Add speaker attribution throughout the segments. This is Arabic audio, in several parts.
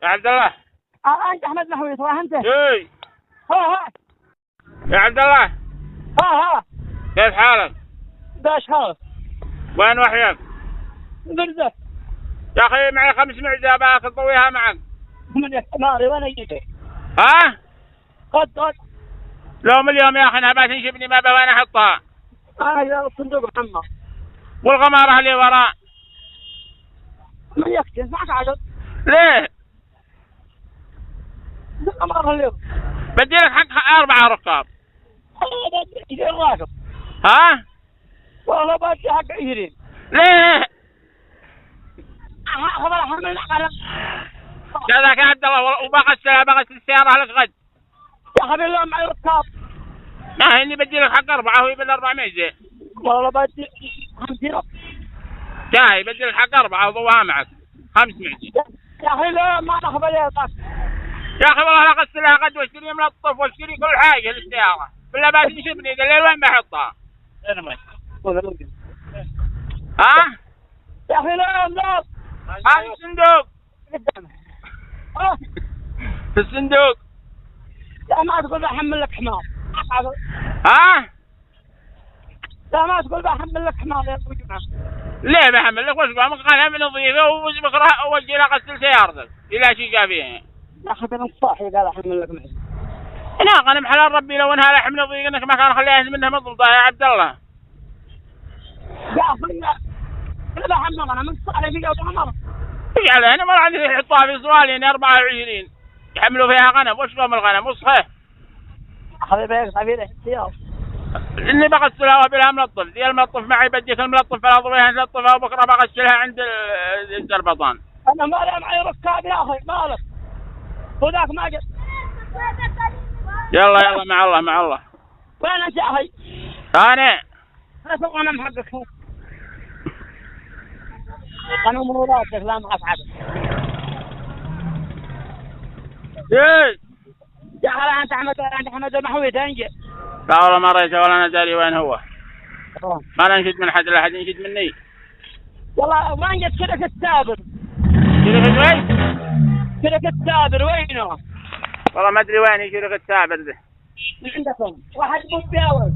Speaker 1: يا عبد الله.
Speaker 2: انت احمد محوي ترى انت.
Speaker 1: اي.
Speaker 2: ها
Speaker 1: يا عبد الله.
Speaker 2: ها
Speaker 1: كيف حالك؟
Speaker 2: باش حالك؟
Speaker 1: وين وحيك؟
Speaker 2: برزة.
Speaker 1: يا اخي معي 5 معزة باكل طويها معك.
Speaker 2: من الحماري وين اجيك؟
Speaker 1: ها؟
Speaker 2: خد
Speaker 1: لو من اليوم يا اخي انها تنشبني ما وين احطها.
Speaker 2: انا الصندوق محمد.
Speaker 1: والغمارة اللي وراء.
Speaker 2: من يكتب معك عدد؟
Speaker 1: ليه؟
Speaker 2: الغمارة اليوم.
Speaker 1: بدي لك حق 4 ركاب.
Speaker 2: بدي الراكب.
Speaker 1: ها؟
Speaker 2: والله بدي حق 20.
Speaker 1: ليه؟
Speaker 2: خبر حمل على.
Speaker 1: جزاك يا عبد الله وبغسل السيارة لك غد.
Speaker 2: يا حبيبي الله معي ركاب.
Speaker 1: ما هي اني بدي لك حق 4 وهي بال4 معزة.
Speaker 2: والله بدي 50.
Speaker 1: جاي بدي لك حق 4 وضوها معك 5 معزة.
Speaker 2: يا اخي لا ما نخبر يا طاق.
Speaker 1: يا اخي والله لا اغسلها غد واشتري ملطف واشتري كل حاجة للسيارة. بالله ما تنشبني قال لي وين بحطها؟
Speaker 2: انا معي.
Speaker 1: ها؟
Speaker 2: يا اخي لا
Speaker 1: هذا الصندوق.
Speaker 2: قدامك.
Speaker 1: في الصندوق.
Speaker 2: لا ما تقول بحمل لك حمار.
Speaker 1: ها؟
Speaker 2: لا ما تقول بحمل لك حمار يا ابو جمعه.
Speaker 1: ليه بحمل لك وش بقى مقالها من نظيفة وبكره اوجي لها غسل سيارتك الى شي جا فيها.
Speaker 2: يا اخي انا الصاحي قال احمل لك معي.
Speaker 1: انا غنم حلال ربي لو انها لحم نظيف انك ما كان خليها منها مضبوطة يا عبد الله.
Speaker 2: يا اخي انا بحمل انا من الصاحي في جو عمر.
Speaker 1: ايش عليه انا ما عندي يحطوها في صوالين 24 يحملوا فيها غنم وش بهم الغنم وصحيح.
Speaker 2: حبيبي حبيبي احتياط.
Speaker 1: اني بغسلها وبلها ملطف زي الملطف معي بديك الملطف فلا ضويها نلطفها وبكره بغسلها عند الزربطان.
Speaker 2: انا ما معي ركاب يا اخي مالك. هذاك ما جت.
Speaker 1: يلا مع الله مع الله.
Speaker 2: وين انت يا اخي؟
Speaker 1: انا
Speaker 2: سوى انا محقق. انا مروراتك لا معك عدد.
Speaker 1: ايه
Speaker 2: يا اخي انت احمد المحوي تنجي.
Speaker 1: لا والله ما رأيته ولا انا داري وين هو. ما ننشد من حد لا حد ينشد مني.
Speaker 2: والله وين جت شركة سابر؟
Speaker 1: شركة وين؟
Speaker 2: شركة سابر وينه؟
Speaker 1: والله ما ادري وين شركة سابر ذا.
Speaker 2: عندكم واحد مبياور.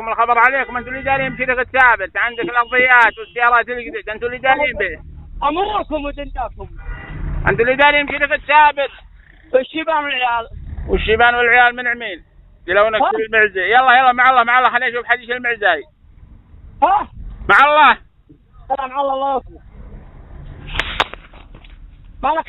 Speaker 1: الخبر عليكم انتم اللي دارين بشركة سابر. عندك الارضيات والسيارات اللي قدت انتم اللي دارين به.
Speaker 2: اموركم ودنياكم.
Speaker 1: انتم اللي دارين بشركة سابر.
Speaker 2: والشيبان والعيال.
Speaker 1: والشيبان والعيال من عمين يلونك في المعزة. يلا مع الله خلينا نشوف حديث المعزاي.
Speaker 2: ها
Speaker 1: مع الله.
Speaker 2: سلام على الله. مالك